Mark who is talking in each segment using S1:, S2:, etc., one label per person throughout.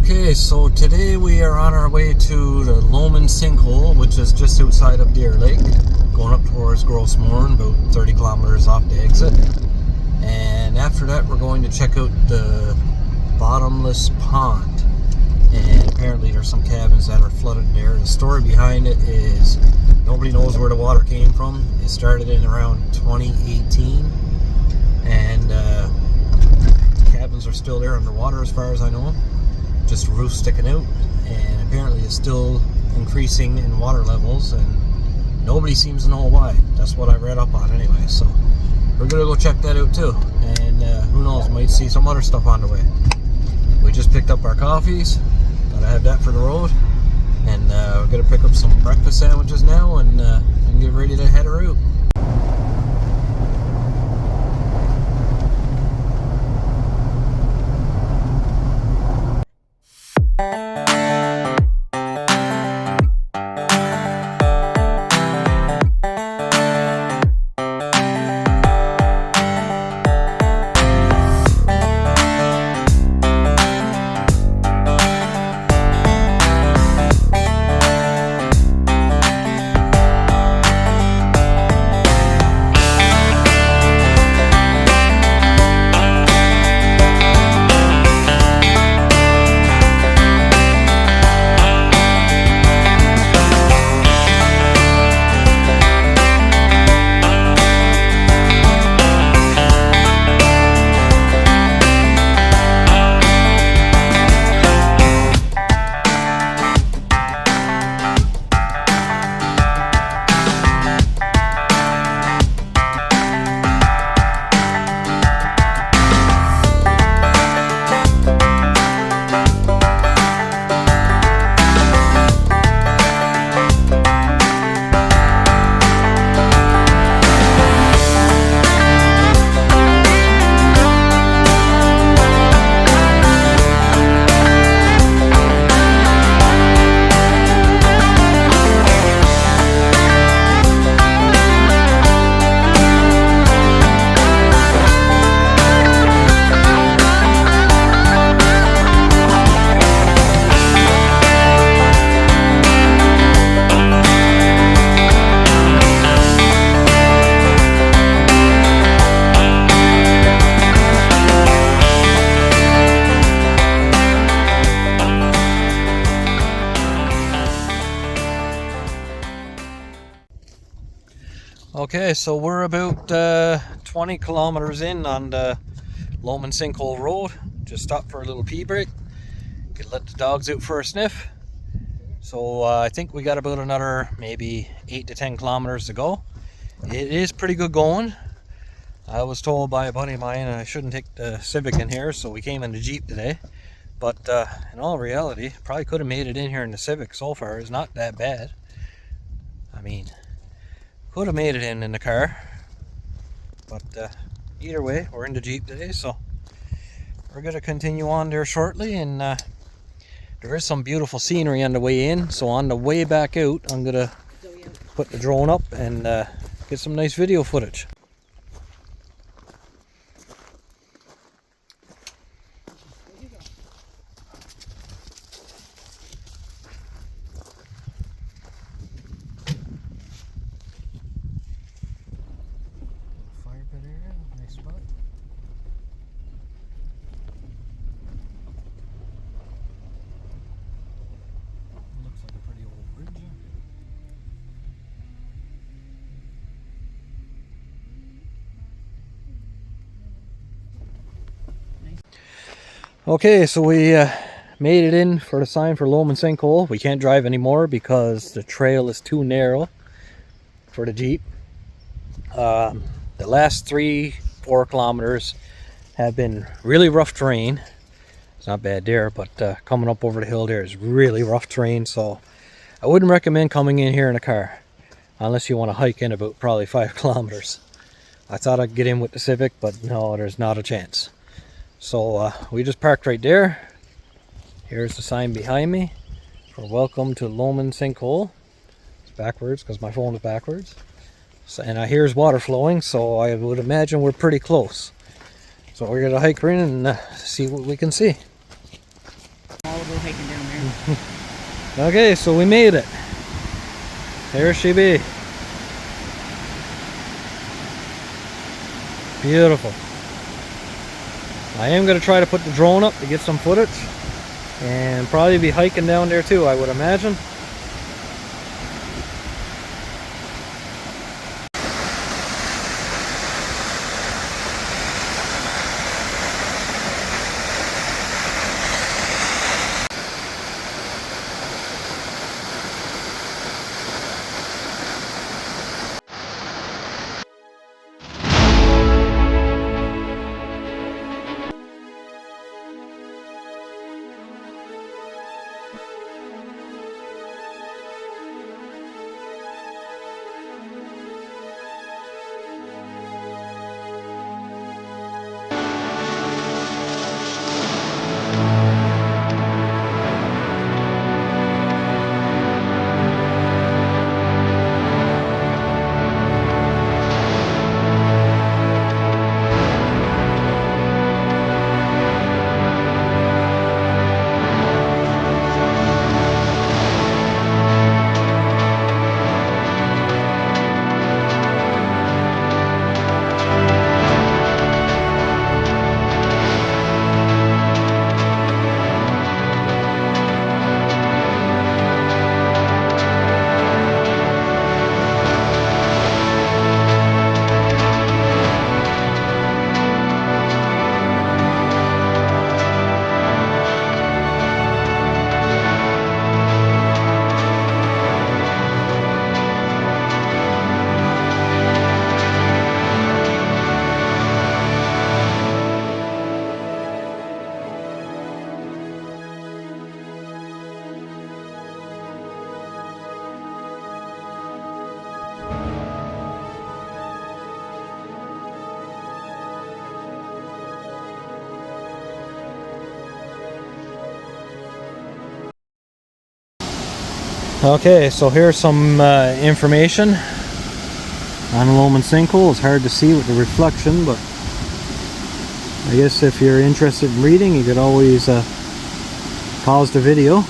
S1: Okay, so today we are on our way to the Lomond sinkhole, which is just outside of Deer Lake, going up towards Grossmorn, about 30 kilometers off the exit. And after that we're going to check out the bottomless pond, and apparently there's some cabins that are flooded there. The story behind it is nobody knows where the water came from. It started in around 2018, and cabins are still there underwater as far as I know, just roofs sticking out, and apparently it's still increasing in water levels, and nobody seems to know why. That's what I read up on anyway, so we're gonna go check that out too, and who knows, might see some other stuff on the way. We just picked up our coffees, gotta have that for the road, and we're gonna pick up some breakfast sandwiches now and get ready to head her out. Okay, so we're about 20 kilometers in on the Lomond sinkhole road. Just stopped for a little pee break. Could let the dogs out for a sniff. So I think we got about another maybe 8 to 10 kilometers to go. It is pretty good going. I was told by a buddy of mine I shouldn't take the Civic in here, so we came in the Jeep today. But in all reality, probably could have made it in here in the Civic so far. It's not that bad. I mean, could have made it in the car, but either way, we're in the Jeep today, so we're going to continue on there shortly. And there is some beautiful scenery on the way in, so on the way back out I'm going to put the drone up and get some nice video footage. Okay, so we made it in for the sign for Lomond sinkhole. We can't drive anymore because the trail is too narrow for the Jeep. The last 3-4 kilometers have been really rough terrain. It's not bad there, but coming up over the hill there is really rough terrain, so I wouldn't recommend coming in here in a car unless you want to hike in about probably 5 kilometers. I thought I'd get in with the Civic, but no, there's not a chance. So we just parked right there. Here's the sign behind me for welcome to Lomond sinkhole. It's backwards because my phone is backwards. So, and I hear water flowing, so I would imagine we're pretty close. So we're going to hike in and see what we can see.
S2: hiking down there.
S1: Okay, so we made it. There she be. Beautiful. I am going to try to put the drone up to get some footage, and probably be hiking down there too, I would imagine. Okay, so here's some information on a lomond sinkhole. It's hard to see with the reflection, but I guess if you're interested in reading, you could always pause the video.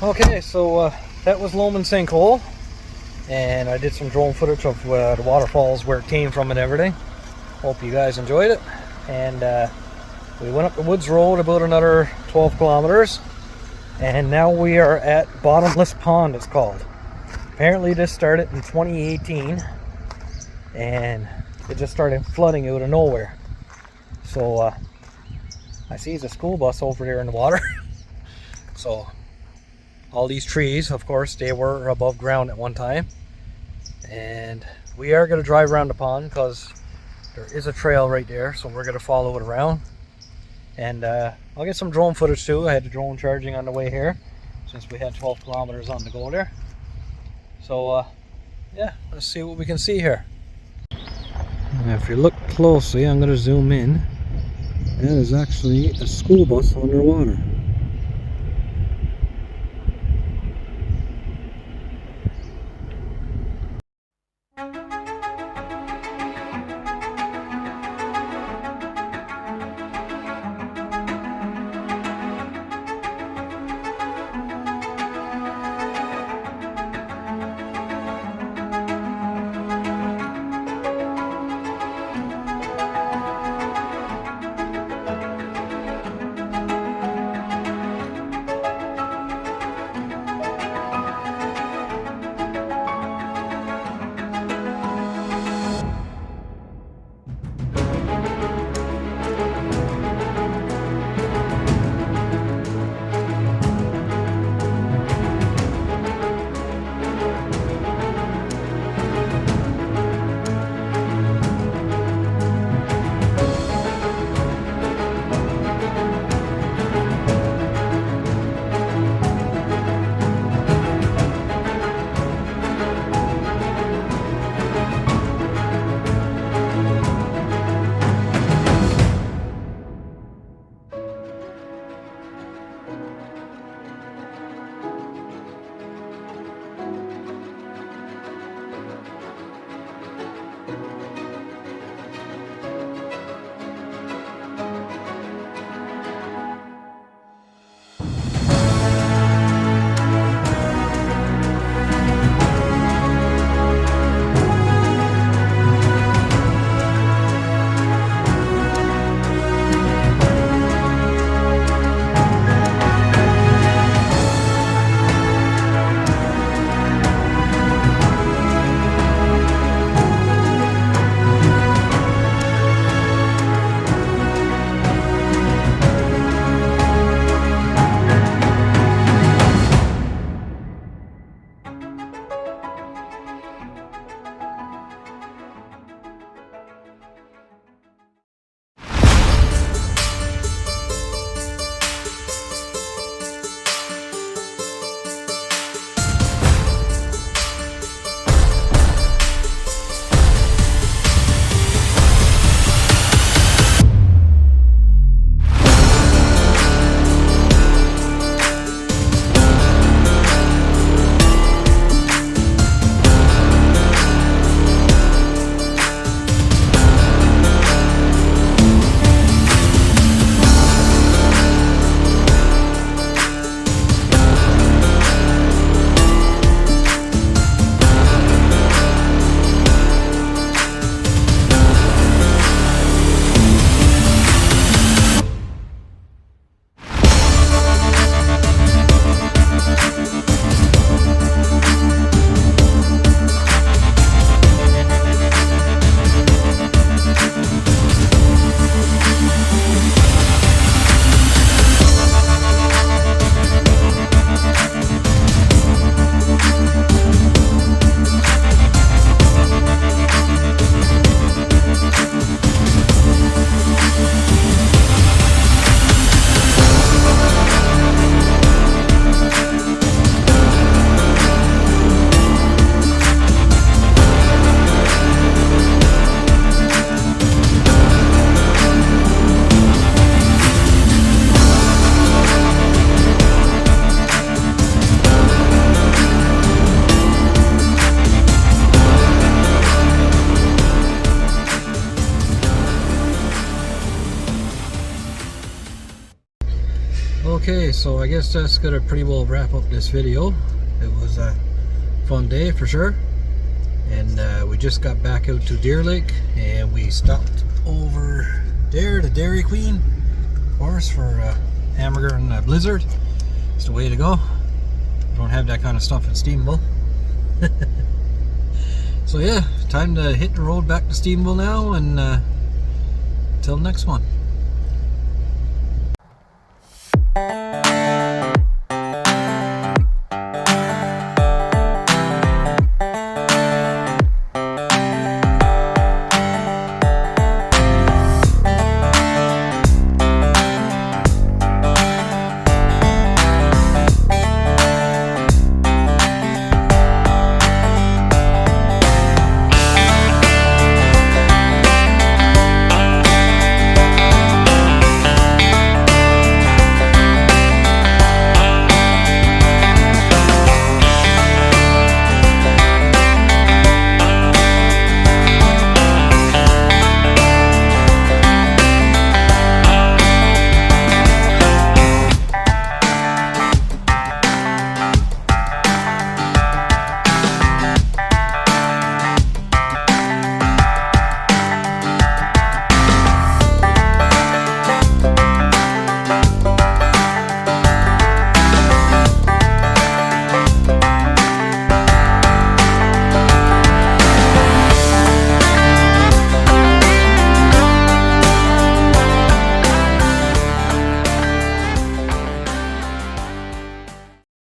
S1: Okay, so that was Lomond Sinkhole, and I did some drone footage of the waterfalls, where it came from and everything. Hope you guys enjoyed it. And we went up the woods road about another 12 kilometers, and now we are at Bottomless Pond, it's called. Apparently this started in 2018, and it just started flooding out of nowhere. So I see the school bus over there in the water. So all these trees, of course, they were above ground at one time. And we are going to drive around the pond because there is a trail right there, so we're going to follow it around. And I'll get some drone footage too. I had the drone charging on the way here, since we had 12 kilometers on the go there. So yeah, let's see what we can see here. Now, if you look closely, I'm going to zoom in. That is actually a school bus underwater. Okay, so I guess that's gonna pretty well wrap up this video. It was a fun day for sure, and we just got back out to Deer Lake, and we stopped over there to Dairy Queen, of course, for a hamburger and a blizzard. It's the way to go. We don't have that kind of stuff in Stephenville. So yeah, time to hit the road back to Stephenville now, and till next one.